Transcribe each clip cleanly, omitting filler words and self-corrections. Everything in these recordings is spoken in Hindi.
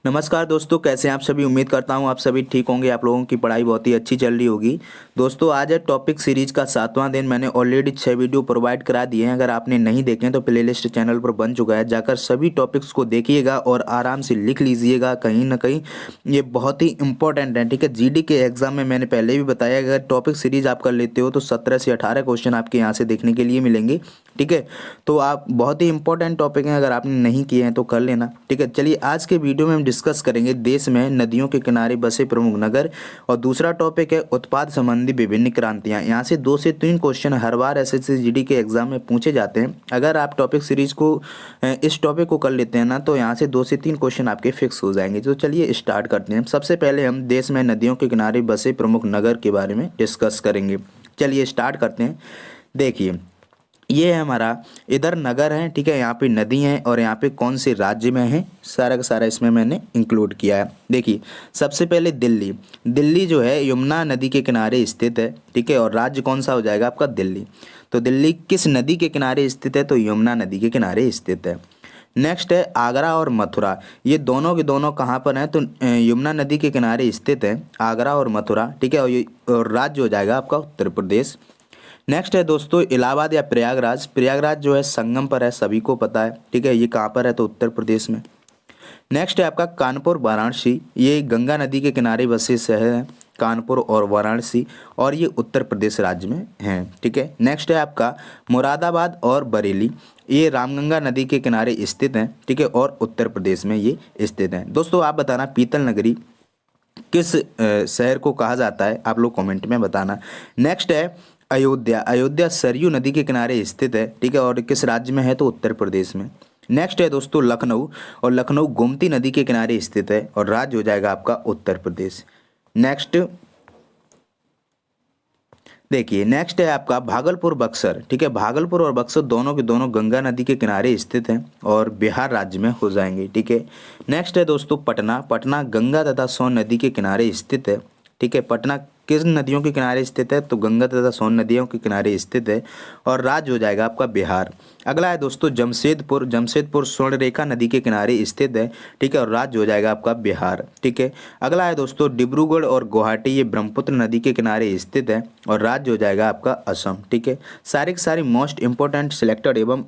नमस्कार दोस्तों, कैसे हैं आप सभी। उम्मीद करता हूं आप सभी ठीक होंगे। आप लोगों की पढ़ाई बहुत ही अच्छी चल रही होगी। दोस्तों, आज है टॉपिक सीरीज का 7वां दिन। मैंने ऑलरेडी 6 वीडियो प्रोवाइड करा दिए हैं। अगर आपने नहीं देखे हैं तो प्लेलिस्ट चैनल पर बन चुका है, जाकर सभी टॉपिक्स को देखिएगा और आराम से लिख लीजिएगा। कहीं ना कहीं ये बहुत ही इंपॉर्टेंट है, ठीक है। जीडी के एग्जाम में मैंने पहले भी बताया, अगर टॉपिक सीरीज आप कर लेते हो तो 17 से 18 क्वेश्चन आपके यहाँ से देखने के लिए मिलेंगे, ठीक है। तो आप बहुत ही इंपॉर्टेंट टॉपिक हैं, अगर आपने नहीं किए हैं तो कर लेना, ठीक है। चलिए, आज के वीडियो में हम डिस्कस करेंगे देश में नदियों के किनारे बसे प्रमुख नगर, और दूसरा टॉपिक है उत्पाद संबंधी विभिन्न क्रांतियां। यहाँ से 2 से 3 क्वेश्चन हर बार एसएससी जीडी के एग्जाम में पूछे जाते हैं। अगर आप टॉपिक सीरीज को इस टॉपिक को कर लेते हैं ना, तो यहाँ से 2 से 3 क्वेश्चन आपके फिक्स हो जाएंगे। तो चलिए स्टार्ट करते हैं। सबसे पहले हम देश में नदियों के किनारे बसे प्रमुख नगर के बारे में डिस्कस करेंगे। चलिए स्टार्ट करते हैं। देखिए, ये है हमारा, इधर नगर है, ठीक है। यहाँ पे नदी है और यहाँ पे कौन से राज्य में है, सारा का सारा इसमें मैंने इंक्लूड किया है। देखिए, सबसे पहले दिल्ली। दिल्ली जो है यमुना नदी के किनारे स्थित है, ठीक है। और राज्य कौन सा हो जाएगा आपका, दिल्ली। तो दिल्ली किस नदी के किनारे स्थित है, तो यमुना नदी के किनारे स्थित है। नेक्स्ट है आगरा और मथुरा। ये दोनों के दोनों कहाँ पर हैं, तो यमुना नदी के किनारे स्थित है, आगरा और मथुरा, ठीक है। और राज्य हो जाएगा आपका उत्तर प्रदेश। नेक्स्ट है दोस्तों इलाहाबाद या प्रयागराज। प्रयागराज जो है संगम पर है, सभी को पता है, ठीक है। ये कहाँ पर है, तो उत्तर प्रदेश में। नेक्स्ट है आपका कानपुर वाराणसी। ये गंगा नदी के किनारे बसे शहर हैं, कानपुर और वाराणसी, और ये उत्तर प्रदेश राज्य में हैं, ठीक है। नेक्स्ट है आपका मुरादाबाद और बरेली। ये रामगंगा नदी के किनारे स्थित हैं, ठीक है, और उत्तर प्रदेश में ये स्थित हैं। दोस्तों, आप बताना पीतल नगरी किस शहर को कहा जाता है, आप लोग कमेंट में बताना। नेक्स्ट है अयोध्या। अयोध्या सरयू नदी के किनारे स्थित है, ठीक है, और किस राज्य में है, तो उत्तर प्रदेश में। नेक्स्ट है दोस्तों लखनऊ, और लखनऊ गोमती नदी के किनारे स्थित है, और राज्य हो जाएगा आपका उत्तर प्रदेश। नेक्स्ट देखिए, नेक्स्ट है आपका भागलपुर बक्सर, ठीक है। भागलपुर और बक्सर दोनों के दोनों गंगा नदी के किनारे स्थित हैं और बिहार राज्य में हो जाएंगे, ठीक है। नेक्स्ट है दोस्तों पटना। पटना गंगा तथा सोन नदी के किनारे स्थित है, ठीक है। पटना किस नदियों के किनारे स्थित है, तो गंगा तथा सोन नदियों के किनारे स्थित है, और राज्य हो जाएगा आपका बिहार। अगला है दोस्तों जमशेदपुर। जमशेदपुर स्वर्णरेखा नदी के किनारे स्थित है, ठीक है, और राज्य हो जाएगा आपका बिहार, ठीक है। अगला है दोस्तों डिब्रूगढ़ और गुवाहाटी। ये ब्रह्मपुत्र नदी के किनारे स्थित है, और राज्य हो जाएगा आपका असम, ठीक है। सारे के सारे मोस्ट इंपॉर्टेंट सिलेक्टेड एवं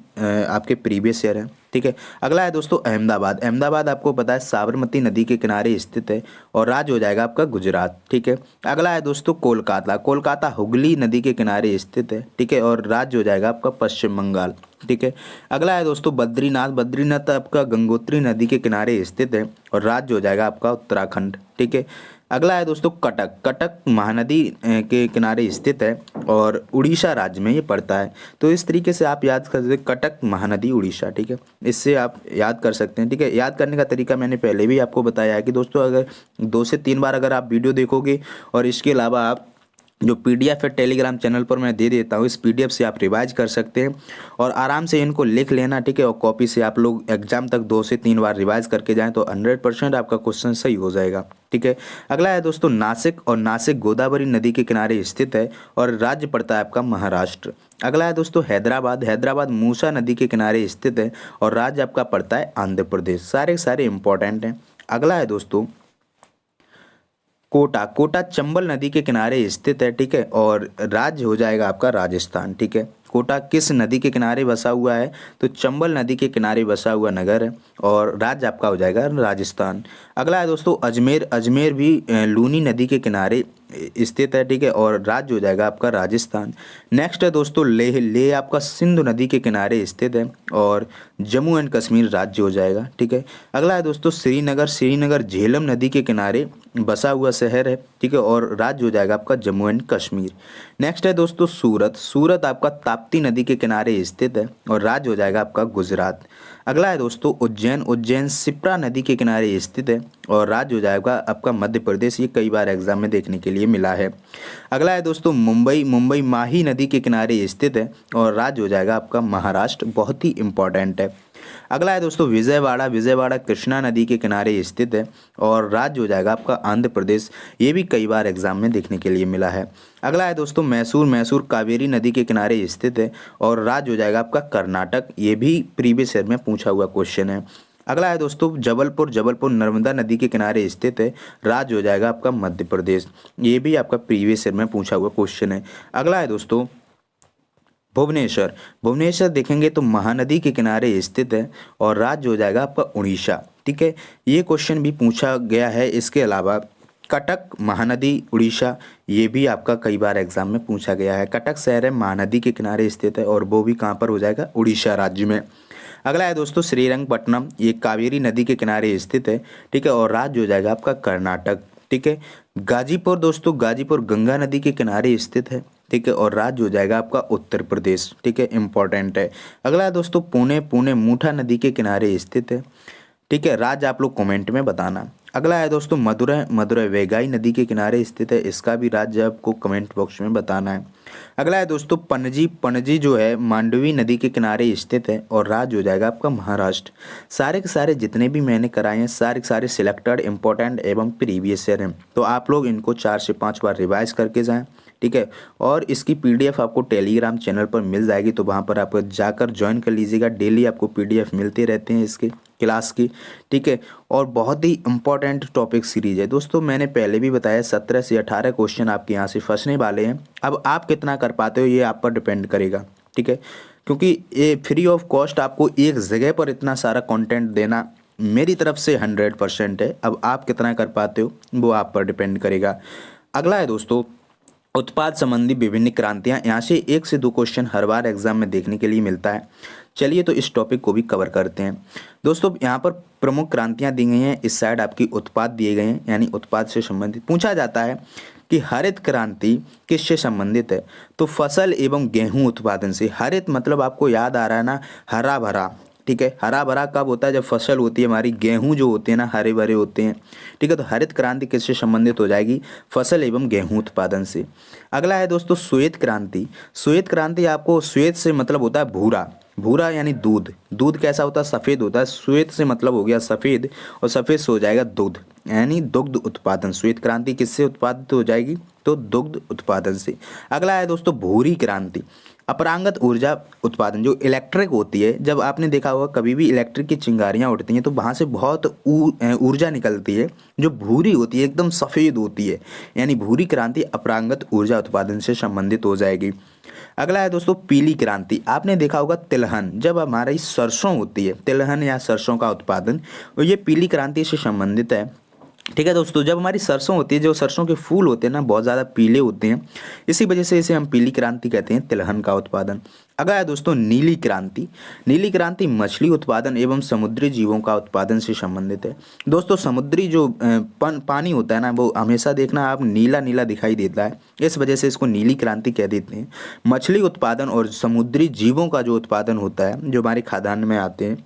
आपके प्रीवियस ईयर है, ठीक है। अगला है दोस्तों अहमदाबाद। अहमदाबाद आपको पता है साबरमती नदी के किनारे स्थित है, और राज्य हो जाएगा आपका गुजरात, ठीक है। अगला है दोस्तों कोलकाता। कोलकाता हुगली नदी के किनारे स्थित है, ठीक है, और राज्य हो जाएगा आपका पश्चिम बंगाल, ठीक है। अगला है दोस्तों बद्रीनाथ। बद्रीनाथ आपका गंगोत्री नदी के किनारे स्थित है, और राज्य हो जाएगा आपका उत्तराखंड, ठीक है। अगला है दोस्तों कटक। कटक महानदी के किनारे स्थित है, और उड़ीसा राज्य में ये पड़ता है। तो इस तरीके से आप याद कर सकते हैं, कटक महानदी उड़ीसा, ठीक है। इससे आप याद कर सकते हैं, ठीक है। याद करने का तरीका मैंने पहले भी आपको बताया है कि दोस्तों अगर 2 से 3 बार अगर आप वीडियो देखोगे, और इसके अलावा आप जो पीडीएफ है टेलीग्राम चैनल पर मैं दे देता हूँ, इस पीडीएफ से आप रिवाइज कर सकते हैं और आराम से इनको लिख लेना, ठीक है। और कॉपी से आप लोग एग्जाम तक 2 से 3 बार रिवाइज करके जाएं तो 100% आपका क्वेश्चन सही हो जाएगा, ठीक है। अगला है दोस्तों नासिक। और नासिक गोदावरी नदी के किनारे स्थित है, और राज्य पड़ता है आपका महाराष्ट्र। अगला है दोस्तों हैदराबाद। हैदराबाद मूसा नदी के किनारे स्थित है, और राज्य आपका पड़ता है आंध्र प्रदेश। सारे सारे इंपॉर्टेंट हैं। अगला है दोस्तों कोटा। कोटा चंबल नदी के किनारे स्थित है, ठीक है, और राज्य हो जाएगा आपका राजस्थान, ठीक है। कोटा किस नदी के किनारे बसा हुआ है, तो चंबल नदी के किनारे बसा हुआ नगर है, और राज्य आपका हो जाएगा राजस्थान। अगला है दोस्तों अजमेर। अजमेर भी लूनी नदी के किनारे स्थित है, ठीक है, और राज्य हो जाएगा आपका राजस्थान। नेक्स्ट है दोस्तों लेह। लेह आपका सिंधु नदी के किनारे स्थित है, और जम्मू एंड कश्मीर राज्य हो जाएगा, ठीक है। अगला है दोस्तों श्रीनगर। श्रीनगर झेलम नदी के किनारे बसा हुआ शहर है, ठीक है, और राज्य हो जाएगा आपका जम्मू एंड कश्मीर। नेक्स्ट है दोस्तों सूरत। सूरत आपका ताप्ती नदी के किनारे स्थित है, और राज्य हो जाएगा आपका गुजरात। अगला है दोस्तों उज्जैन। उज्जैन शिप्रा नदी के किनारे स्थित है, और राज्य हो जाएगा आपका मध्य प्रदेश। ये कई बार एग्जाम में देखने के लिए मिला है। अगला है दोस्तों मुंबई। मुंबई माही नदी के किनारे स्थित है, और राज्य हो जाएगा आपका महाराष्ट्र। बहुत ही इंपॉर्टेंट है। अगला है दोस्तों विजयवाड़ा। विजयवाड़ा कृष्णा नदी के किनारे स्थित है, और राज्य हो जाएगा आपका आंध्र प्रदेश। ये भी कई बार एग्जाम में देखने के लिए मिला है। अगला है दोस्तों मैसूर। मैसूर कावेरी नदी के किनारे स्थित है, और राज्य हो जाएगा आपका कर्नाटक। ये भी प्रीवियस ईयर में पूछा हुआ क्वेश्चन है। अगला है दोस्तों जबलपुर। जबलपुर नर्मदा नदी के किनारे स्थित है, राज्य हो जाएगा आपका मध्य प्रदेश। ये भी आपका प्रीवियस ईयर में पूछा हुआ क्वेश्चन है। अगला है दोस्तों भुवनेश्वर। भुवनेश्वर देखेंगे तो महानदी के किनारे स्थित है और राज्य हो जाएगा आपका उड़ीसा। ठीक है, ये क्वेश्चन भी पूछा गया है। इसके अलावा कटक महानदी उड़ीसा, ये भी आपका कई बार एग्जाम में पूछा गया है। कटक शहर है, महानदी के किनारे स्थित है और वो भी कहाँ पर हो जाएगा, उड़ीसा राज्य में। अगला है दोस्तों श्रीरंगपट्टनम, ये कावेरी नदी के किनारे स्थित है। ठीक है, और राज्य हो जाएगा आपका कर्नाटक। ठीक है, गाजीपुर दोस्तों, गाजीपुर गंगा नदी के किनारे स्थित है। ठीक है, और राज्य हो जाएगा आपका उत्तर प्रदेश। ठीक है, इंपॉर्टेंट है। अगला है दोस्तों पुणे। पुणे मूठा नदी के किनारे स्थित है। ठीक है, राज्य आप लोग कमेंट में बताना। अगला है दोस्तों मदुरै। मदुरै वेगाई नदी के किनारे स्थित है, इसका भी राज्य आपको कमेंट बॉक्स में बताना है। अगला है दोस्तों पणजी। पणजी जो है मांडवी नदी के किनारे स्थित है और राज्य हो जाएगा आपका महाराष्ट्र। सारे के सारे जितने भी मैंने कराए हैं सारे के सारे सिलेक्टेड, इंपॉर्टेंट एवं प्रीवियस ईयर हैं, तो आप लोग इनको 4 से 5 बार रिवाइज करके जाएं। ठीक है, और इसकी पीडीएफ आपको टेलीग्राम चैनल पर मिल जाएगी, तो वहाँ पर आप जाकर ज्वाइन कर लीजिएगा। डेली आपको पीडीएफ मिलते रहते हैं इसके क्लास की। ठीक है, और बहुत ही इंपॉर्टेंट टॉपिक सीरीज है दोस्तों। मैंने पहले भी बताया 17 से 18 क्वेश्चन आपके यहाँ से फंसने वाले हैं। अब आप कितना कर पाते हो ये आप पर डिपेंड करेगा। ठीक है, क्योंकि ये फ्री ऑफ कॉस्ट आपको एक जगह पर इतना सारा कंटेंट देना मेरी तरफ से 100% है। अब आप कितना कर पाते हो वो आप पर डिपेंड करेगा। अगला है दोस्तों उत्पाद संबंधी विभिन्न क्रांतियां। यहाँ से 1 से 2 क्वेश्चन हर बार एग्जाम में देखने के लिए मिलता है। चलिए तो इस टॉपिक को भी कवर करते हैं दोस्तों। यहाँ पर प्रमुख क्रांतियां दी गई हैं, इस साइड आपकी उत्पाद दिए गए हैं, यानी उत्पाद से संबंधित पूछा जाता है कि हरित क्रांति किससे संबंधित है, तो फसल एवं गेहूं उत्पादन से। हरित मतलब आपको याद आ रहा है ना, हरा भरा। ठीक है, हरा भरा कब होता है, जब फसल होती है हमारी, गेहूं जो होते हैं ना हरे भरे होते हैं। ठीक है, तो हरित क्रांति किससे संबंधित हो जाएगी, फसल एवं गेहूं उत्पादन से। अगला है दोस्तों श्वेत क्रांति। श्वेत क्रांति आपको, श्वेत से मतलब होता है भूरा। भूरा यानी दूध। दूध कैसा होता है, सफ़ेद होता है। श्वेत से मतलब हो गया सफ़ेद, और सफ़ेद से हो जाएगा दूध, यानी दुग्ध उत्पादन। श्वेत क्रांति किससे उत्पादित हो जाएगी, तो दुग्ध उत्पादन से। अगला है दोस्तों भूरी क्रांति। अपरांगत ऊर्जा उत्पादन, जो इलेक्ट्रिक होती है, जब आपने देखा होगा कभी भी इलेक्ट्रिक की चिंगारियां उठती हैं तो वहाँ से बहुत ऊर्जा निकलती है जो भूरी होती है, एकदम सफ़ेद होती है, यानी भूरी क्रांति अपरांगत ऊर्जा उत्पादन से संबंधित हो जाएगी। अगला है दोस्तों पीली क्रांति। आपने देखा होगा तिलहन, जब हमारी सरसों होती है, तिलहन या सरसों का उत्पादन, और ये पीली क्रांति से संबंधित है। ठीक है दोस्तों, जब हमारी सरसों होती है, जो सरसों के फूल होते हैं ना बहुत ज़्यादा पीले होते हैं, इसी वजह से इसे हम पीली क्रांति कहते हैं, तिलहन का उत्पादन। अगला है दोस्तों नीली क्रांति। नीली क्रांति मछली उत्पादन एवं समुद्री जीवों का उत्पादन से संबंधित है। दोस्तों समुद्री जो पानी होता है ना, वो हमेशा देखना आप नीला नीला दिखाई देता है, इस वजह से इसको नीली क्रांति कह देते हैं। मछली उत्पादन और समुद्री जीवों का जो उत्पादन होता है, जो हमारे खाद्यान्न में आते हैं,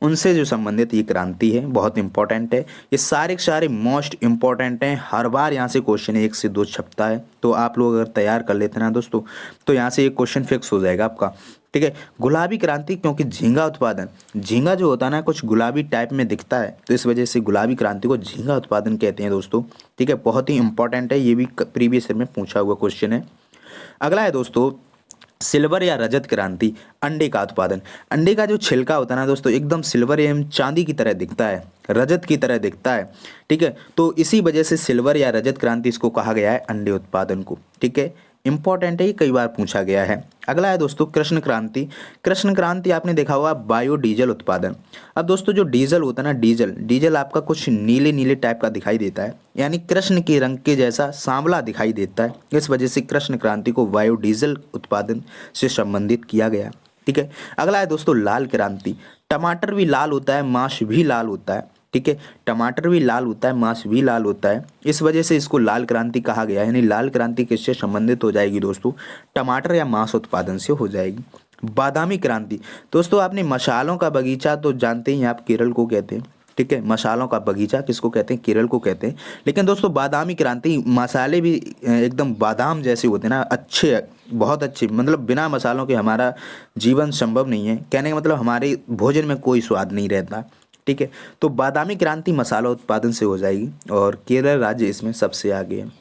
उनसे जो संबंधित ये क्रांति है, बहुत इंपॉर्टेंट है। ये सारे के सारे मोस्ट इंपॉर्टेंट हैं, हर बार यहाँ से क्वेश्चन 1 से 2 छपता है, तो आप लोग अगर तैयार कर लेते हैं ना दोस्तों, तो यहाँ से एक क्वेश्चन फिक्स हो जाएगा आपका। ठीक है, गुलाबी क्रांति, क्योंकि झींगा उत्पादन, झींगा जो होता है ना कुछ गुलाबी टाइप में दिखता है, तो इस वजह से गुलाबी क्रांति को झींगा उत्पादन कहते हैं दोस्तों। ठीक है, बहुत ही इंपॉर्टेंट है, ये भी प्रीवियस ईयर में पूछा हुआ क्वेश्चन है। अगला है दोस्तों सिल्वर या रजत क्रांति। अंडे का उत्पादन। अंडे का जो छिलका होता है ना दोस्तों, एकदम सिल्वर एवं चांदी की तरह दिखता है, रजत की तरह दिखता है। ठीक है, तो इसी वजह से सिल्वर या रजत क्रांति इसको कहा गया है, अंडे उत्पादन को। ठीक है, इंपॉर्टेंट है, ये कई बार पूछा गया है। अगला है दोस्तों कृष्ण क्रांति। कृष्ण क्रांति आपने देखा होगा बायोडीजल उत्पादन। अब दोस्तों जो डीजल होता है ना, डीजल आपका कुछ नीले नीले टाइप का दिखाई देता है, यानी कृष्ण के रंग के जैसा सांवला दिखाई देता है, इस वजह से कृष्ण क्रांति को बायोडीजल उत्पादन से संबंधित किया गया। ठीक है, अगला है दोस्तों लाल क्रांति। टमाटर भी लाल होता है, मांस भी लाल होता है। ठीक है, टमाटर भी लाल होता है, मांस भी लाल होता है, इस वजह से इसको लाल क्रांति कहा गया है। यानी लाल क्रांति किससे संबंधित हो जाएगी दोस्तों, टमाटर या मांस उत्पादन से हो जाएगी। बादामी क्रांति। दोस्तों आपने मसालों का बगीचा तो जानते ही, आप केरल को कहते हैं। ठीक है, मसालों का बगीचा किसको कहते हैं, केरल को कहते हैं। लेकिन दोस्तों बादामी क्रांति, मसाले भी एकदम बादाम जैसे होते हैं ना, अच्छे, बहुत अच्छे, मतलब बिना मसालों के हमारा जीवन संभव नहीं है। कहने का मतलब हमारे भोजन में कोई स्वाद नहीं रहता। ठीक है, तो बादामी क्रांति मसाला उत्पादन से हो जाएगी और केरल राज्य इसमें सबसे आगे है।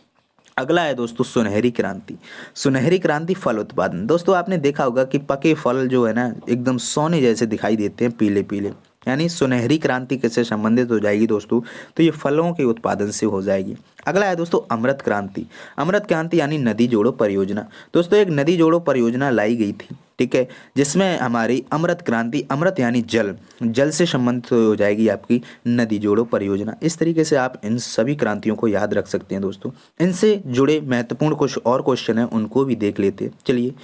अगला है दोस्तों सुनहरी क्रांति। सुनहरी क्रांति फल उत्पादन। दोस्तों आपने देखा होगा कि पके फल जो है ना एकदम सोने जैसे दिखाई देते हैं, पीले पीले। यानी सुनहरी क्रांति किससे संबंधित हो जाएगी दोस्तों, तो ये फलों के उत्पादन से हो जाएगी। अगला है दोस्तों अमृत क्रांति। अमृत क्रांति यानी नदी जोड़ो परियोजना। दोस्तों एक नदी जोड़ो परियोजना लाई गई थी, ठीक है, जिसमें हमारी अमृत क्रांति, अमृत यानी जल, जल से संबंधित हो जाएगी आपकी नदी जोड़ो परियोजना। इस तरीके से आप इन सभी क्रांतियों को याद रख सकते हैं दोस्तों। इनसे जुड़े महत्वपूर्ण कुछ और क्वेश्चन हैं, उनको भी देख लेते हैं। चलिए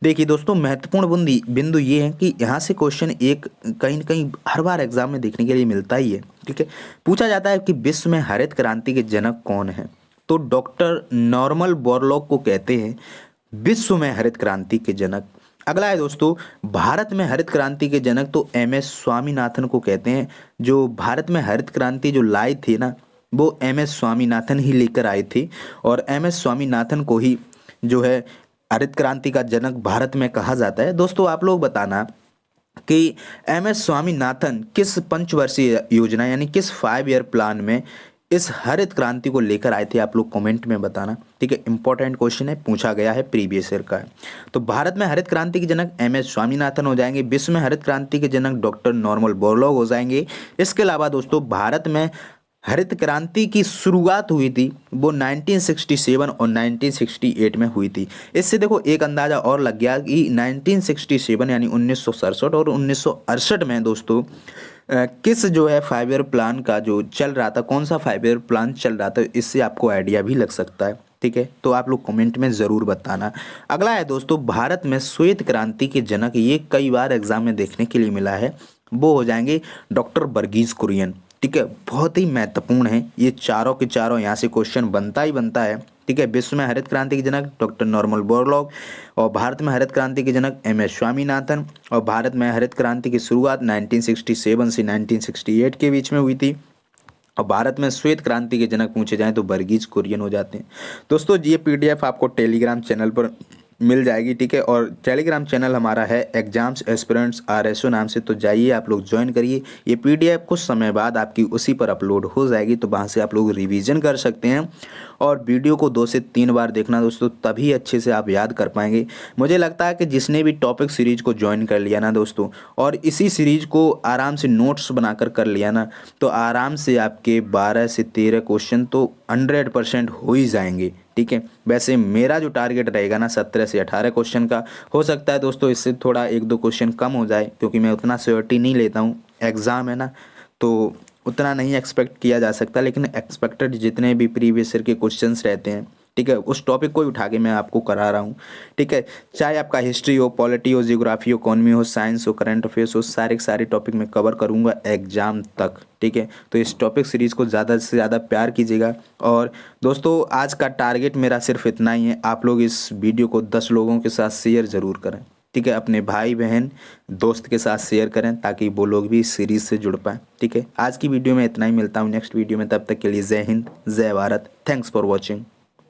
देखिए दोस्तों, महत्वपूर्ण बिंदु ये है कि यहाँ से क्वेश्चन एक कहीं न कहीं हर बार एग्जाम में देखने के लिए मिलता ही है, ठीक है। पूछा जाता है कि विश्व में हरित क्रांति के जनक कौन है, तो डॉक्टर नॉर्मन बोरलॉग को कहते हैं विश्व में हरित क्रांति के जनक। अगला है दोस्तों भारत में हरित क्रांति के जनक, तो एम एस स्वामीनाथन को कहते हैं। जो भारत में हरित क्रांति जो लाई थी ना, वो एम एस स्वामीनाथन ही लेकर आए थे, और एम एस स्वामीनाथन को ही जो है हरित क्रांति का जनक भारत में कहा जाता है। दोस्तों आप लोग बताना कि एम एस स्वामीनाथन किस पंचवर्षीय योजना यानी किस 5 ईयर प्लान में इस हरित क्रांति को लेकर आए थे, आप लोग कमेंट में बताना, ठीक है। इंपॉर्टेंट क्वेश्चन है, पूछा गया है, प्रीवियस ईयर का है। तो भारत में हरित क्रांति के जनक एम एस स्वामीनाथन हो जाएंगे, विश्व में हरित क्रांति के जनक डॉक्टर नॉर्मन बोरलॉग हो जाएंगे। इसके अलावा दोस्तों भारत में हरित क्रांति की शुरुआत हुई थी वो 1967 और 1968 में हुई थी। इससे देखो एक अंदाजा और लग गया कि 1967 यानी 1967 और 1968 में दोस्तों किस जो है 5 ईयर प्लान का जो चल रहा था, कौन सा 5 ईयर प्लान चल रहा था, इससे आपको आइडिया भी लग सकता है, ठीक है। तो आप लोग कमेंट में ज़रूर बताना। अगला है दोस्तों भारत में श्वेत क्रांति के जनक, ये कई बार एग्जाम में देखने के लिए मिला है, वो हो जाएंगे डॉक्टर वर्गीज कुरियन, ठीक है। बहुत ही महत्वपूर्ण है ये चारों के चारों, यहाँ से क्वेश्चन बनता ही बनता है, ठीक है। विश्व में हरित क्रांति के जनक डॉक्टर नॉर्मन बोरलॉग, और भारत में हरित क्रांति के जनक एम एस स्वामीनाथन, और भारत में हरित क्रांति की शुरुआत 1967 से 1968 के बीच में हुई थी, और भारत में श्वेत क्रांति के जनक पूछे जाएं तो वर्गीज कुरियन हो जाते हैं। दोस्तों ये पीडीएफ आपको टेलीग्राम चैनल पर मिल जाएगी, ठीक है। और टेलीग्राम चैनल हमारा है एग्जाम्स एस्पिरेंट्स RSO नाम से, तो जाइए आप लोग ज्वाइन करिए। ये पीडीएफ कुछ समय बाद आपकी उसी पर अपलोड हो जाएगी, तो वहाँ से आप लोग रिवीजन कर सकते हैं, और वीडियो को 2 से 3 बार देखना दोस्तों, तभी अच्छे से आप याद कर पाएंगे। मुझे लगता है कि जिसने भी टॉपिक सीरीज को ज्वाइन कर लिया ना दोस्तों, और इसी सीरीज को आराम से नोट्स बनाकर कर लिया ना, तो आराम से आपके 12 से 13 क्वेश्चन तो 100% हो ही जाएंगे, ठीक है। वैसे मेरा जो टारगेट रहेगा ना 17 से 18 क्वेश्चन का, हो सकता है दोस्तों इससे थोड़ा 1-2 क्वेश्चन कम हो जाए, क्योंकि मैं उतना श्योरिटी नहीं लेता हूँ, एग्ज़ाम है ना, तो उतना नहीं एक्सपेक्ट किया जा सकता, लेकिन एक्सपेक्टेड जितने भी प्रीवियस ईयर के क्वेश्चंस रहते हैं, ठीक है, उस टॉपिक को ही उठा के मैं आपको करा रहा हूँ, ठीक है। चाहे आपका हिस्ट्री हो, पॉलिटी हो, जियोग्राफी हो, इकोनॉमी हो, साइंस हो, करंट अफेयर्स हो, सारे के सारे टॉपिक मैं कवर करूँगा एग्जाम तक, ठीक है। तो इस टॉपिक सीरीज़ को ज़्यादा से ज़्यादा प्यार कीजिएगा। और दोस्तों आज का टारगेट मेरा सिर्फ इतना ही है, आप लोग इस वीडियो को 10 लोगों के साथ शेयर ज़रूर करें, ठीक है। अपने भाई बहन दोस्त के साथ शेयर करें ताकि वो लोग भी इस सीरीज़ से जुड़ पाएँ, ठीक है। आज की वीडियो में इतना ही, मिलता हूँ नेक्स्ट वीडियो में, तब तक के लिए जय हिंद, जय भारत, थैंक्स फॉर वॉचिंग।